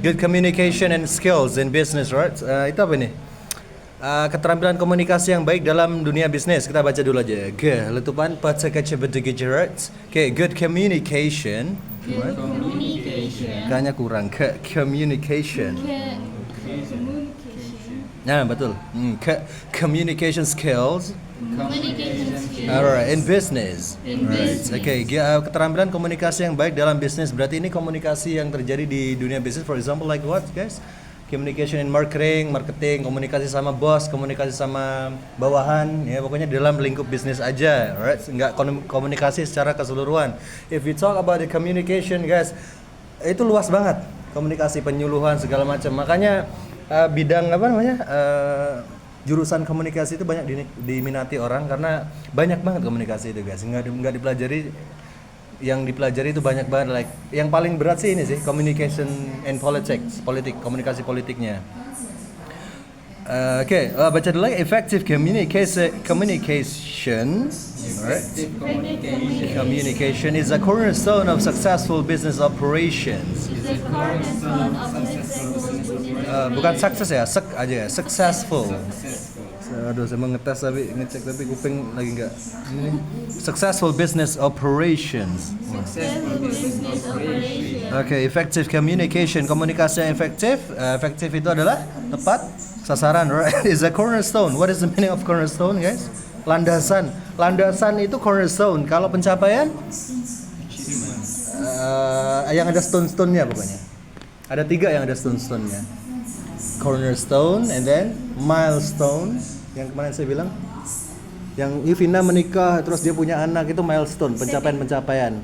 Good communication and skills in business, right? Itu apa nih? Keterampilan komunikasi yang baik dalam dunia bisnis. Kita baca dulu aja. Letupan baca kaca berdegi, right? Okay, good communication. Good communication. Kayaknya kurang. Communication. Nah, betul. Communication skills. Communication skills. Alright, in business. In business. Okay, keterampilan komunikasi yang baik dalam bisnis. Berarti ini komunikasi yang terjadi di dunia bisnis. For example, like what, guys? Communication in marketing, komunikasi sama bos, komunikasi sama bawahan, ya pokoknya dalam lingkup bisnis aja, alright? Nggak komunikasi secara keseluruhan. If you talk about the communication, guys, itu luas banget. Komunikasi, penyuluhan segala macam. Makanya bidang apa namanya? Jurusan komunikasi itu banyak diminati orang karena banyak banget komunikasi itu, guys. Nggak dipelajari. Yang dipelajari itu banyak banget, like yang paling berat sih ini sih communication and politics, komunikasi politiknya. Baca dulu lagi. Effective communication. Effective communication. Communication is a cornerstone of successful business operations. Is a cornerstone of successful business. Bukan sukses ya, aja ya, successful. Aduh, saya mau ngetes tapi ngecek tapi kuping lagi enggak. Successful business operations. Successful business operation. Okay, effective communication, komunikasi yang efektif. Efektif itu adalah tepat sasaran, right? Is a cornerstone. What is the meaning of cornerstone, guys? Landasan. Landasan itu cornerstone. Kalau pencapaian yang ada stone-stone-nya pokoknya. Ada 3 yang ada stone-stone-nya. Cornerstone and then milestone. Yang kemarin saya bilang, yang Yuvina menikah terus dia punya anak, itu milestone, pencapaian.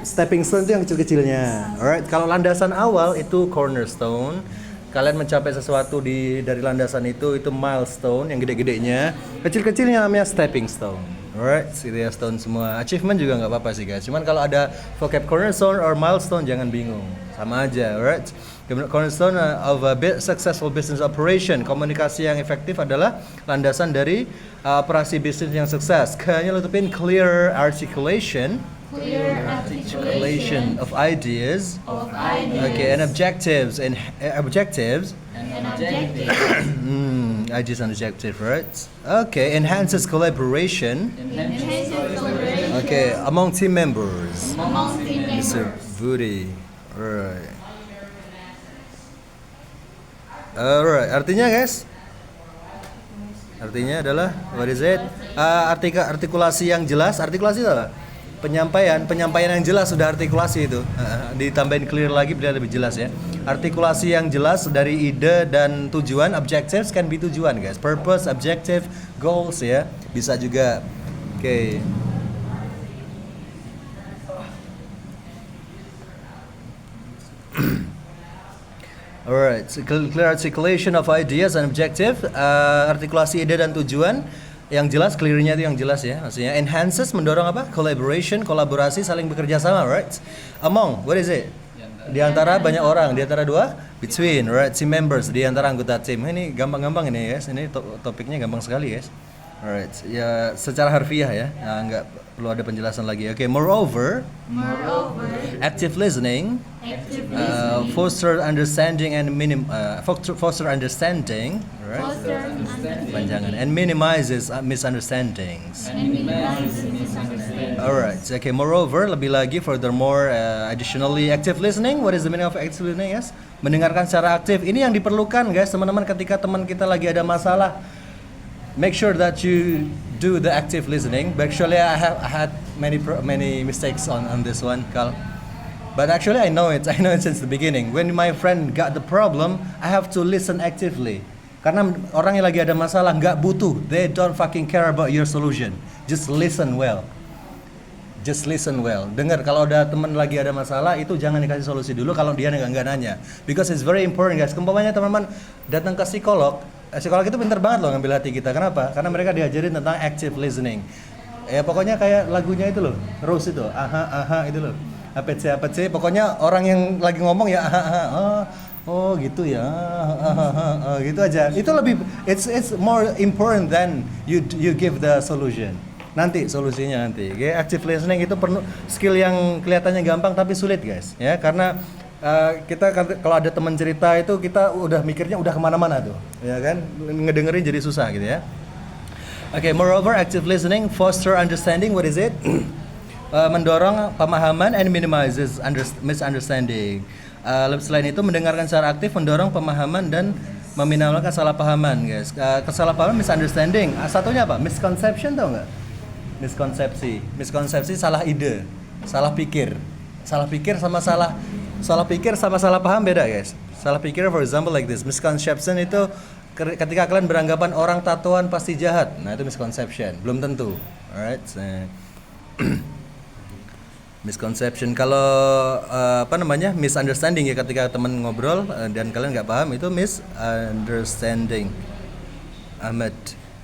Stepping stone itu yang kecil-kecilnya. Alright, kalau landasan awal itu cornerstone. Kalian mencapai sesuatu dari landasan itu milestone yang gede-gedenya. Kecil-kecilnya namanya stepping stone. Alright, gitu ya, stone semua. Achievement juga nggak apa-apa sih, guys. Cuman kalau ada vocab cornerstone or milestone jangan bingung. Sama aja, alright. Cornerstone of a successful business operation. Komunikasi yang efektif adalah landasan dari operasi bisnis yang sukses. Kayaknya letupin clear articulation. Clear articulation Of ideas. Okay, and objectives and objectives. Ideas and objective, right? Okay, enhances collaboration. Okay, among team members. Mr. Budi. Alright. Alright, artinya guys? Artinya adalah what is it? Artikulasi yang jelas. Artikulasi itu apa? Penyampaian yang jelas, sudah artikulasi itu. Ditambahin clear lagi biar lebih jelas ya. Artikulasi yang jelas dari ide dan tujuan. Objectives can be tujuan, guys. Purpose, objective, goals ya. Bisa juga. Oke. Alright, clear articulation of ideas and objective, artikulasi ide dan tujuan yang jelas, clearnya itu yang jelas ya, maksudnya enhances, mendorong apa? Collaboration, kolaborasi, saling bekerja sama, right? Among, what is it? Di antara banyak orang, di antara dua, between, right? Team members, di antara anggota tim. Ini gampang-gampang ini guys, ini topiknya gampang sekali guys. Alright, ya secara harfiah ya, nggak perlu ada penjelasan lagi. Okay, moreover, active listening, foster understanding and foster understanding, right? Panjangan, and minimizes misunderstandings. Alright, okay. Moreover, lebih lagi, furthermore, additionally, active listening. What is the meaning of active listening? Yes, mendengarkan secara aktif. Ini yang diperlukan, guys, teman-teman. Ketika teman kita lagi ada masalah, make sure that you do the active listening. But actually, I had many mistakes on this one, Carl. But actually, I know it since the beginning. When my friend got the problem, I have to listen actively. Karena orang yang lagi ada masalah nggak butuh. They don't fucking care about your solution. Just listen well. Dengar, kalau ada teman lagi ada masalah, itu jangan dikasih solusi dulu kalau dia nggak nanya. Because it's very important, guys. Keumpamanya teman-teman datang ke psikolog itu pintar banget loh ngambil hati kita. Kenapa? Karena mereka diajarin tentang active listening. Ya pokoknya kayak lagunya itu loh, Rose itu, aha itu loh. APC. Pokoknya orang yang lagi ngomong ya oh gitu ya, gitu aja. Itu lebih, it's more important than you give the solution. Nanti solusinya nanti. Okay? Active listening itu perlu skill yang kelihatannya gampang tapi sulit, guys. Ya, karena kita kalau ada teman cerita itu kita udah mikirnya udah kemana-mana tuh, ya kan? Ngedengerin jadi susah gitu ya. Okay, moreover, active listening foster understanding. What is it? Mendorong pemahaman and minimizes misunderstanding. Selain itu, mendengarkan secara aktif mendorong pemahaman dan meminimalkan kesalahpahaman, guys. Kesalahpahaman, misunderstanding. Satunya apa? Misconception, tau nggak? Miskonsepsi salah ide, salah pikir sama salah paham beda, guys. Salah pikir, for example like this. Misconception itu ketika kalian beranggapan orang tatoan pasti jahat. Nah, itu misconception. Belum tentu. Alright. Misconception. Kalau misunderstanding ya, ketika teman ngobrol dan kalian nggak paham, itu misunderstanding. Ahmad.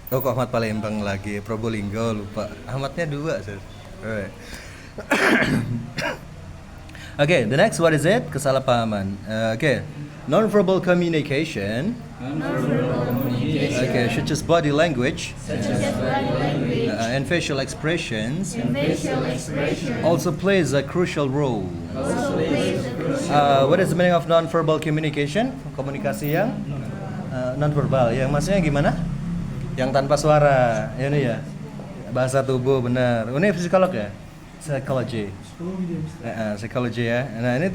Oh, kok Ahmad Palembang lagi, Probolinggo lupa. Ahmadnya 2, sir. Alright. Okay, the next, what is it? Kesalahpahaman. Okay, non-verbal communication. Okay, such as body language. And facial expressions. Also plays a crucial role. What is the meaning of non-verbal communication? Komunikasi yang non-verbal. Yang maksudnya gimana? Yang tanpa suara. Ini ya. Bahasa tubuh, benar. Ini psikolog ya? Psychology. Psychology ya. Nah, ini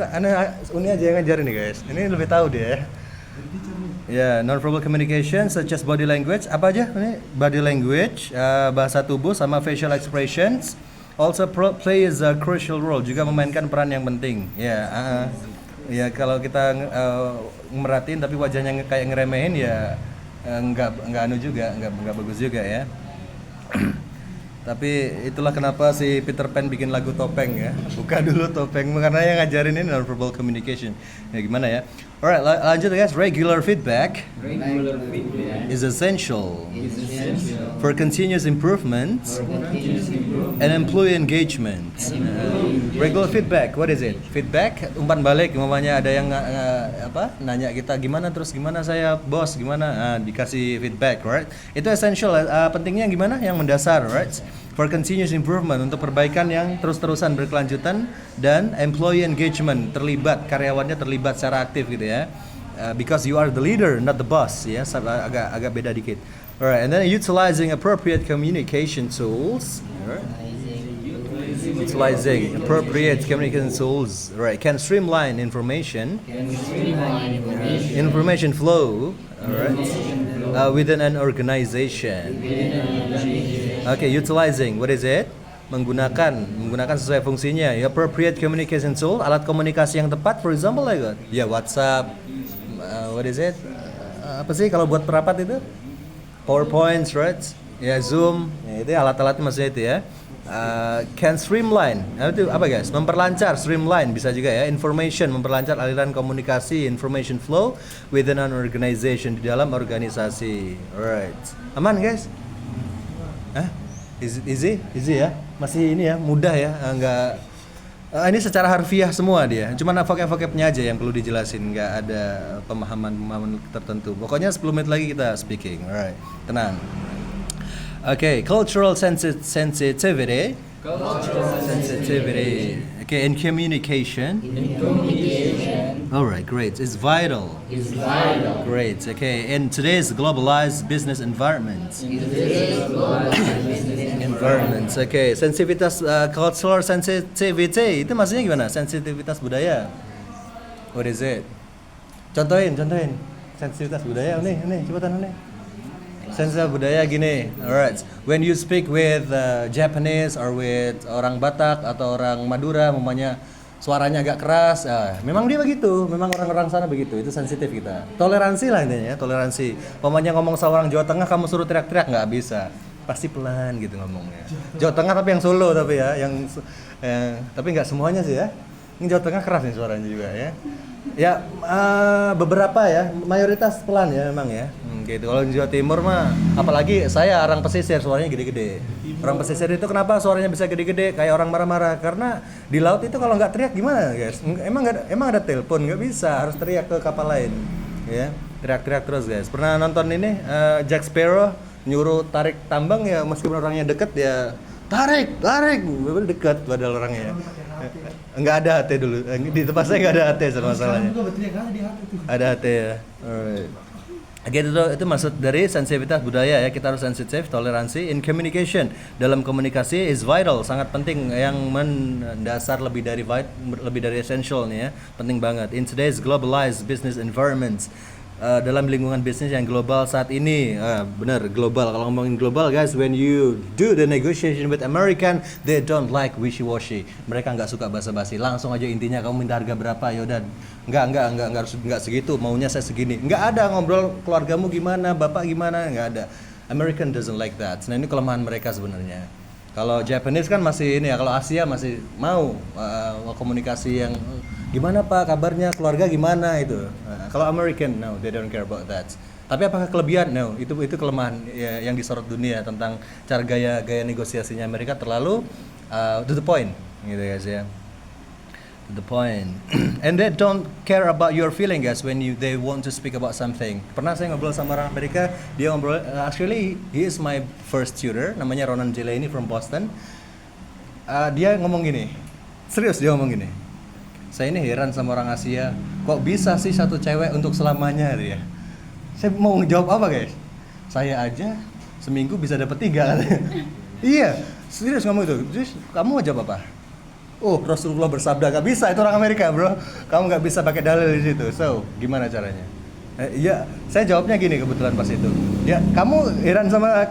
aja yang ngajarin nih, guys. Ini lebih tahu dia. Ya, non-verbal communication such as body language. Apa aja ini? Body language, bahasa tubuh sama facial expressions also plays a crucial role, juga memainkan peran yang penting. Ya, ya kalau kita merhatiin tapi wajahnya kayak ngeremehin ya nggak bagus juga ya. Tapi itulah kenapa si Peter Pan bikin lagu Topeng ya. Buka dulu Topeng karena yang ngajarin ini non-verbal communication. Ya gimana ya? Alright, lanjut guys. Regular feedback is essential for continuous improvement and employee engagement. Regular feedback, what is it? Feedback, umpan balik, umpamanya ada yang nanya kita gimana saya bos gimana, dikasih feedback, right? Itu essential, pentingnya gimana? Yang mendasar, right? For continuous improvement, untuk perbaikan yang terus-terusan berkelanjutan, dan employee engagement, karyawannya terlibat secara aktif gitu ya. Because you are the leader, not the boss, ya. Agak beda dikit. Alright, and then utilizing appropriate communication tools. Alright. Utilizing appropriate communication tools, right, can streamline information flow, alright, within an organization. Okay, utilizing, what is it? Menggunakan sesuai fungsinya. Appropriate communication tool, alat komunikasi yang tepat, for example like that. Ya, WhatsApp, what is it? Apa sih kalau buat perapat itu? PowerPoint, right? Ya, Zoom, ya, itu alat-alatnya maksudnya itu ya. Can streamline, itu apa guys? Memperlancar, streamline bisa juga ya. Information, memperlancar aliran komunikasi, information flow within an organization, di dalam organisasi. Alright, aman guys? Easy ya? Masih ini ya, mudah ya? Ini secara harfiah semua dia. Cuman vocab-vocabnya aja yang perlu dijelasin, nggak ada pemahaman tertentu. Pokoknya 10 menit lagi kita speaking. Alright, tenang. Okay, cultural sensitivity. Okay, in communication. Alright, great. It's vital. Great. Okay, in today's globalized business environment. Okay, sensitivitas cultural sensitivity itu maksudnya gimana? Sensitivitas budaya. What is it? Contohin. Sensitivitas budaya nih, cepetan nih. Sensitivitas budaya gini. Alright. When you speak with Japanese or with orang Batak atau orang Madura, umpamanya suaranya agak keras, memang dia begitu, memang orang-orang sana begitu, itu sensitif kita. Toleransi lah intinya, toleransi. Umpamanya ngomong sama orang Jawa Tengah, kamu suruh teriak-teriak nggak bisa, pasti pelan gitu ngomongnya. Jawa Tengah tapi yang Solo tapi ya, tapi nggak semuanya sih ya. Ini Jawa Tengah keras nih suaranya juga ya. Ya beberapa ya, mayoritas pelan ya memang ya. Gitu. Kalau di Jawa Timur mah, apalagi saya orang pesisir suaranya gede-gede. Orang pesisir itu kenapa suaranya bisa gede-gede kayak orang marah-marah? Karena di laut itu kalau nggak teriak gimana guys? Emang ada telepon, nggak bisa, harus teriak ke kapal lain. Ya, teriak-teriak terus guys. Pernah nonton ini Jack Sparrow nyuruh tarik tambang ya, meskipun orangnya deket ya tarik, dekat padahal orangnya. Enggak ada HT dulu. Di tempat saya enggak ada HT masalahnya. Juga baterainya nggak ada di hati tuh. Ada HT ya. Alright. Oke, itu maksud dari sensitivitas budaya ya. Kita harus sensitif, toleransi in communication. Dalam komunikasi is vital, sangat penting, yang mendasar lebih dari essential nih ya. Penting banget. In today's globalized business environments. Dalam lingkungan bisnis yang global saat ini, benar global. Kalau ngomongin global guys, when you do the negotiation with American, they don't like wishy-washy. Mereka nggak suka basa-basi. Langsung aja intinya, kamu minta harga berapa? Yaudah, nggak segitu. Maunya saya segini. Nggak ada ngobrol keluargamu gimana, bapak gimana, nggak ada. American doesn't like that. Nah ini kelemahan mereka sebenarnya. Kalau Japanese kan masih ini ya, kalau Asia masih mau komunikasi yang gimana Pak kabarnya, keluarga gimana itu. Kalau American no, they don't care about that. Tapi apakah kelebihan? No, itu kelemahan ya, yang disorot dunia tentang cara gaya negosiasinya Amerika terlalu to the point gitu guys ya. To the point. And they don't care about your feeling guys when they want to speak about something. Pernah saya ngobrol sama orang Amerika, dia ngobrol actually he is my first tutor, namanya Ronan Delaney from Boston. Dia ngomong gini. Serius dia ngomong gini. Saya ini heran sama orang Asia, kok bisa sih satu cewek untuk selamanya dia. Saya mau ngejawab apa guys? Saya aja seminggu bisa dapat 3 katanya. Iya, serius ngomong itu. Terus kamu mau jawab apa? Oh, Rasulullah bersabda, gak bisa, itu orang Amerika bro. Kamu gak bisa pakai dalil di situ. So, gimana caranya? Ya, saya jawabnya gini kebetulan pas itu. Ya, kamu heran sama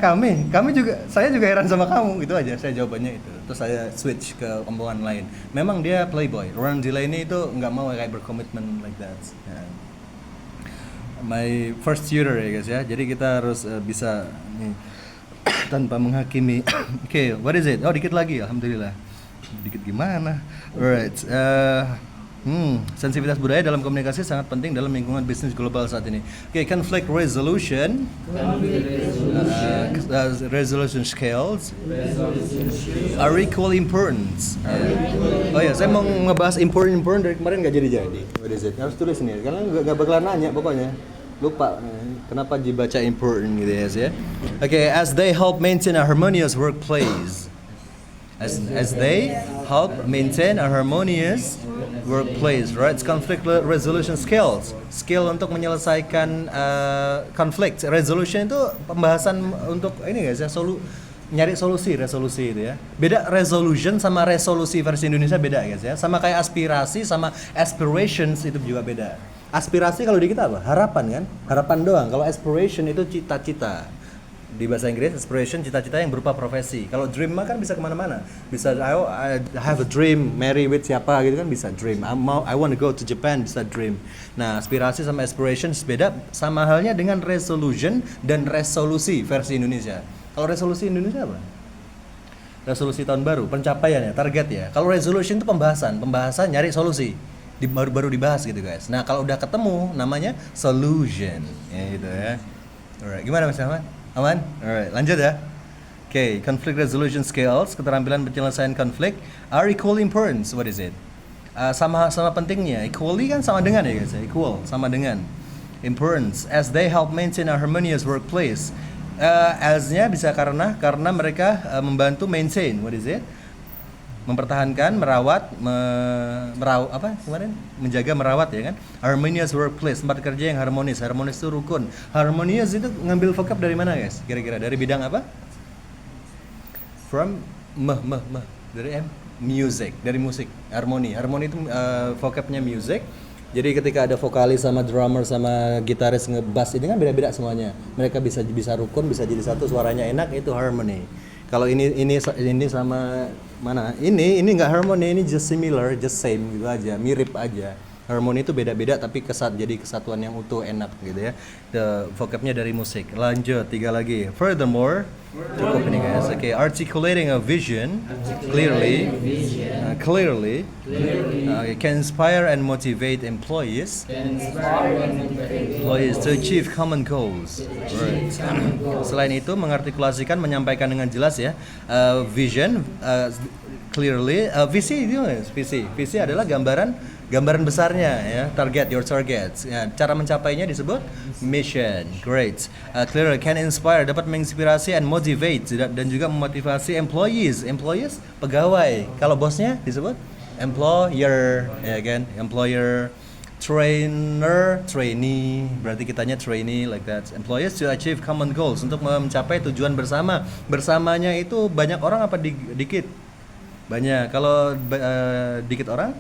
saya juga heran sama kamu. Itu aja, saya jawabannya itu. Terus saya switch ke omongan lain. Memang dia playboy. Ronan Delaney itu nggak mau kayak berkomitmen like that. Yeah. My first tutor ya guys ya. Jadi kita harus bisa nih, tanpa menghakimi. Oke, what is it? Oh, dikit lagi, alhamdulillah. Dikit gimana? Alright. Sensitivitas budaya dalam komunikasi sangat penting dalam lingkungan bisnis global saat ini. Oke, conflict resolution, resolution skills are equally important. Oh ya, saya mau ngebahas important dari kemarin nggak jadi. What is it? Harus tulis nih, karena nggak bakalan nanya pokoknya. Lupa kenapa dibaca important gitu ya. Oke, as they help maintain a harmonious workplace. As they help maintain a harmonious workplace, right? It's conflict resolution skills. Skill untuk menyelesaikan konflik. Resolution itu pembahasan untuk ini guys ya, nyari resolusi itu ya. Beda resolution sama resolusi versi Indonesia beda guys ya. Sama kayak aspirasi sama aspirations itu juga beda. Aspirasi kalau di kita apa? Harapan kan? Harapan doang. Kalau aspiration itu cita-cita. Di bahasa Inggris, aspiration, cita-cita yang berupa profesi. Kalau dream mah kan bisa kemana-mana. Bisa I have a dream, marry with siapa gitu kan bisa dream. I want to go to Japan, bisa dream. Nah, aspirasi sama aspirations beda. Sama halnya dengan resolution dan resolusi versi Indonesia. Kalau resolusi Indonesia apa? Resolusi tahun baru, pencapaiannya, target ya. Kalau resolution itu pembahasan nyari solusi. Baru dibahas gitu guys. Nah, kalau udah ketemu namanya solution. Ya gitu ya. Alright, gimana Mas Ahmad? Aman? Alright, lanjut ya. Okay, conflict resolution skills, keterampilan penyelesaian konflik are equally important. What is it? Sama pentingnya. Equally kan sama dengan ya guys. Equal, sama dengan. Importance, as they help maintain a harmonious workplace. As-nya bisa karena mereka membantu maintain. What is it? Mempertahankan, menjaga, merawat ya kan, harmonious workplace, tempat kerja yang harmonis itu rukun. Harmonious itu ngambil vocab dari mana guys? Kira-kira dari bidang apa? From dari music, dari musik, harmoni itu vocabnya music. Jadi ketika ada vokalis sama drummer sama gitaris ngebass ini kan beda-beda semuanya. Mereka bisa rukun, bisa jadi satu, suaranya enak, itu harmony. Kalau ini sama mana? Ini nggak harmony, ini just similar, just same gitu aja, mirip aja. Harmoni itu beda-beda tapi jadi kesatuan yang utuh, enak gitu ya. The vocabnya dari musik. Lanjut 3 lagi. Furthermore, cukup ini guys. Okay, articulating a vision clearly, can inspire and motivate employees to achieve common goals. Right. Selain itu, mengartikulasikan, menyampaikan dengan jelas ya. Vision clearly, visi adalah gambaran besarnya ya, your targets ya. Cara mencapainya disebut mission. Great. Clearly can inspire, dapat menginspirasi, and motivate, dan juga memotivasi employees, pegawai. Kalau bosnya disebut employer, ya kan? Employer, trainer, trainee, berarti kitanya trainee like that. Employers to achieve common goals, untuk mencapai tujuan bersama. Bersamanya itu banyak orang apa dikit? Banyak. Kalau dikit orang?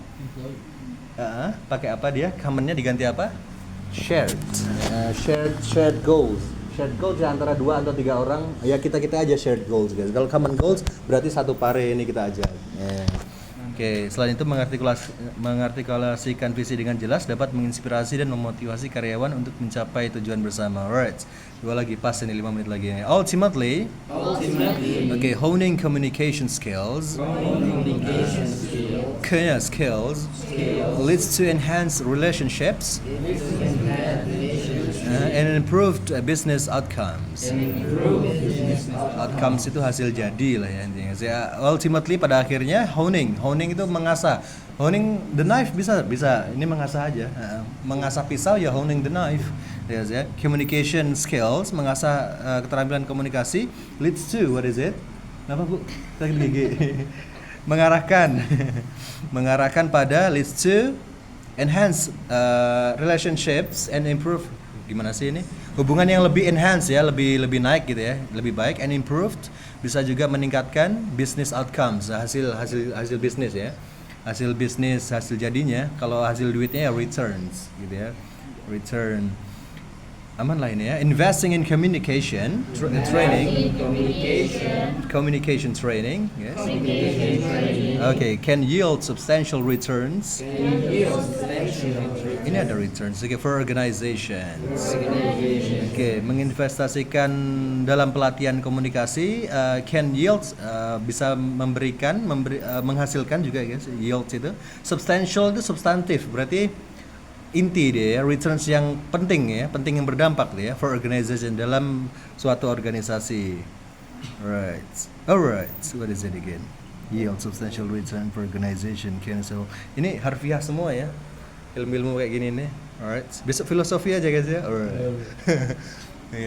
Pakai apa dia? Commonnya diganti apa? Shared. Shared goals. Shared goals ya antara 2 atau 3 orang. Ya kita aja shared goals guys. Kalau common goals berarti satu pare ini kita aja. Oke, selain itu mengartikulasikan visi dengan jelas dapat menginspirasi dan memotivasi karyawan untuk mencapai tujuan bersama. Alright. Dua lagi pas ini 5 menit lagi. Ultimately, okay, honing communication skills. Skills leads to enhanced relationships and improved business outcomes. Outcomes itu hasil jadi lah ya intinya. Ultimately pada akhirnya honing itu mengasah. Honing the knife bisa ini mengasah aja. Mengasah pisau ya honing the knife. Ya. Communication skills mengasah keterampilan komunikasi leads to what is it? Apa Bu? Sakit gigi. mengarahkan pada leads to enhance relationships and improve, gimana sih ini, hubungan yang lebih enhance ya, lebih naik gitu ya, lebih baik, and improved bisa juga meningkatkan business outcomes, hasil bisnis ya, hasil jadinya. Kalau hasil duitnya ya returns gitu ya, return. Aman lah ini ya. Investing in communication training. Communication training, yes. Okay, can yield substantial returns. Ini ada returns. Okay, for organizations. Okay, menginvestasikan dalam pelatihan komunikasi, can yield bisa menghasilkan juga guys. Yield itu. Substantial itu substantif, berarti inti dia ya, returns yang penting ya, penting yang berdampak dia for organization, dalam suatu organisasi. Alright, what is it again? Yield substantial return for organization. So ini harfiah semua ya, ilmu kayak gini nih. Alright, besok filosofi aja guys ya. Alright.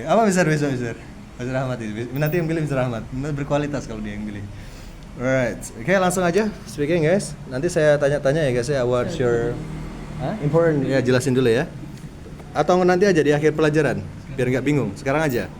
Apa besar Mr. Rahmat itu? Nanti yang pilih Mr. Rahmat, berkualitas kalau dia yang pilih. Alright, oke langsung aja speaking guys. Nanti saya tanya-tanya ya guys ya, what's your important ya, jelasin dulu ya. Atau nanti aja di akhir pelajaran biar nggak bingung. Sekarang aja.